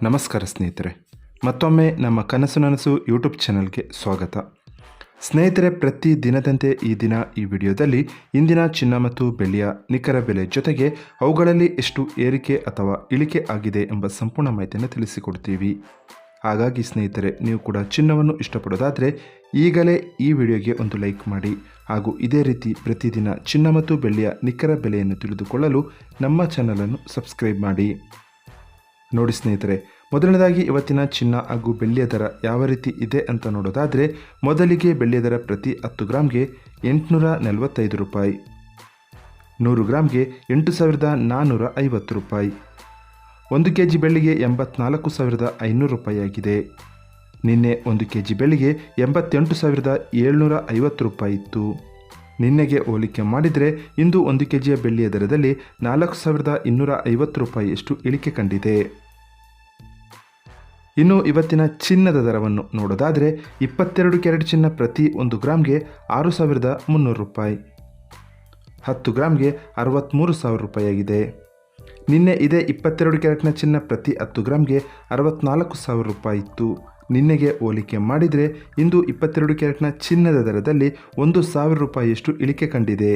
ನಮಸ್ಕಾರ ಸ್ನೇಹಿತರೆ, ಮತ್ತೊಮ್ಮೆ ನಮ್ಮ ಕನಸು ನನಸು ಯೂಟ್ಯೂಬ್ ಚಾನಲ್ಗೆ ಸ್ವಾಗತ. ಸ್ನೇಹಿತರೆ, ಪ್ರತಿ ದಿನದಂತೆ ಈ ದಿನ ಈ ವಿಡಿಯೋದಲ್ಲಿ ಇಂದಿನ ಚಿನ್ನ ಮತ್ತು ಬೆಳ್ಳಿಯ ನಿಖರ ಬೆಲೆ ಜೊತೆಗೆ ಅವುಗಳಲ್ಲಿ ಎಷ್ಟು ಏರಿಕೆ ಅಥವಾ ಇಳಿಕೆ ಆಗಿದೆ ಎಂಬ ಸಂಪೂರ್ಣ ಮಾಹಿತಿಯನ್ನು ತಿಳಿಸಿಕೊಡ್ತೀವಿ. ಹಾಗಾಗಿ ಸ್ನೇಹಿತರೆ, ನೀವು ಕೂಡ ಚಿನ್ನವನ್ನು ಇಷ್ಟಪಡೋದಾದರೆ ಈಗಲೇ ಈ ವಿಡಿಯೋಗೆ ಒಂದು ಲೈಕ್ ಮಾಡಿ ಹಾಗೂ ಇದೇ ರೀತಿ ಪ್ರತಿದಿನ ಚಿನ್ನ ಮತ್ತು ಬೆಳ್ಳಿಯ ನಿಖರ ಬೆಲೆಯನ್ನು ತಿಳಿದುಕೊಳ್ಳಲು ನಮ್ಮ ಚಾನಲನ್ನು ಸಬ್ಸ್ಕ್ರೈಬ್ ಮಾಡಿ. ನೋಡಿ ಸ್ನೇಹಿತರೆ, ಮೊದಲನೇದಾಗಿ ಇವತ್ತಿನ ಚಿನ್ನ ಹಾಗೂ ಬೆಳ್ಳಿಯ ದರ ಯಾವ ರೀತಿ ಇದೆ ಅಂತ ನೋಡೋದಾದರೆ, ಮೊದಲಿಗೆ ಬೆಳ್ಳಿಯ ದರ ಪ್ರತಿ 10 ಗ್ರಾಮ್ಗೆ 845 ರೂಪಾಯಿ, 100 ಗ್ರಾಮ್ಗೆ 8450 ರೂಪಾಯಿ, 1 ಕೆಜಿ ಬೆಳ್ಳಿಗೆ 84,500 ರೂಪಾಯಿ ಆಗಿದೆ. ನಿನ್ನೆ 1 ಕೆಜಿ ಬೆಳ್ಳಿಗೆ 88,750 ರೂಪಾಯಿ ಇತ್ತು. ನಿನ್ನೆಗೆ ಹೋಲಿಕೆ ಮಾಡಿದರೆ ಇಂದು 1 ಕೆಜಿಯ ಬೆಳ್ಳಿಯ ದರದಲ್ಲಿ 4,250 ರೂಪಾಯಿಯಷ್ಟು ಇಳಿಕೆ ಕಂಡಿದೆ. ಇನ್ನು ಇವತ್ತಿನ ಚಿನ್ನದ ದರವನ್ನು ನೋಡೋದಾದರೆ, 22 ಕ್ಯಾರೆಟ್ ಚಿನ್ನ ಪ್ರತಿ 1 ಗ್ರಾಮ್ಗೆ 6,300 ರೂಪಾಯಿ, 10 ಗ್ರಾಮ್ಗೆ 63,000 ರೂಪಾಯಿ ಆಗಿದೆ. ನಿನ್ನೆ ಇದೇ 22 ಕ್ಯಾರೆಟ್ನ ಚಿನ್ನ ಪ್ರತಿ 10 ಗ್ರಾಮ್ಗೆ 64,000 ರೂಪಾಯಿ ಇತ್ತು. ನಿನ್ನೆಗೆ ಹೋಲಿಕೆ ಮಾಡಿದರೆ ಇಂದು 22 ಕ್ಯಾರೆಟ್ನ ಚಿನ್ನದ ದರದಲ್ಲಿ 1,000 ರೂಪಾಯಿಯಷ್ಟು ಇಳಿಕೆ ಕಂಡಿದೆ.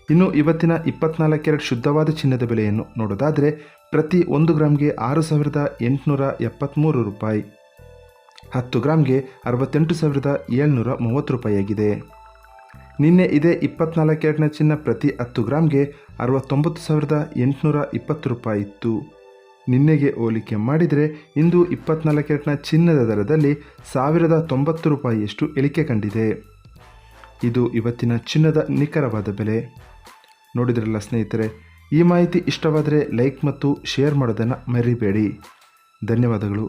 ಇನ್ನು ಇವತ್ತಿನ 24 ಕ್ಯಾರೆಟ್ ಶುದ್ಧವಾದ ಚಿನ್ನದ ಬೆಲೆಯನ್ನು ನೋಡೋದಾದರೆ, ಪ್ರತಿ 1 ಗ್ರಾಮ್ಗೆ 6,873 ರೂಪಾಯಿ, 10 ಗ್ರಾಮ್ಗೆ 68,730 ರೂಪಾಯಿ ಆಗಿದೆ. ನಿನ್ನೆ ಇದೇ 24 ಕ್ಯಾರೆಟ್ನ ಚಿನ್ನ ಪ್ರತಿ 10 ಗ್ರಾಮ್ಗೆ 69,820 ರೂಪಾಯಿ ಇತ್ತು. ನಿನ್ನೆಗೆ ಹೋಲಿಕೆ ಮಾಡಿದರೆ ಇಂದು 24 ಕ್ಯಾರೆಟ್ನ ಚಿನ್ನದ ದರದಲ್ಲಿ 1,090 ರೂಪಾಯಿಯಷ್ಟು ಇಳಿಕೆ ಕಂಡಿದೆ. ಇದು ಇವತ್ತಿನ ಚಿನ್ನದ ನಿಖರವಾದ ಬೆಲೆ. ನೋಡಿದ್ರಲ್ಲ ಸ್ನೇಹಿತರೆ, ಈ ಮಾಹಿತಿ ಇಷ್ಟವಾದರೆ ಲೈಕ್ ಮತ್ತು ಶೇರ್ ಮಾಡೋದನ್ನು ಮರಿಬೇಡಿ. ಧನ್ಯವಾದಗಳು.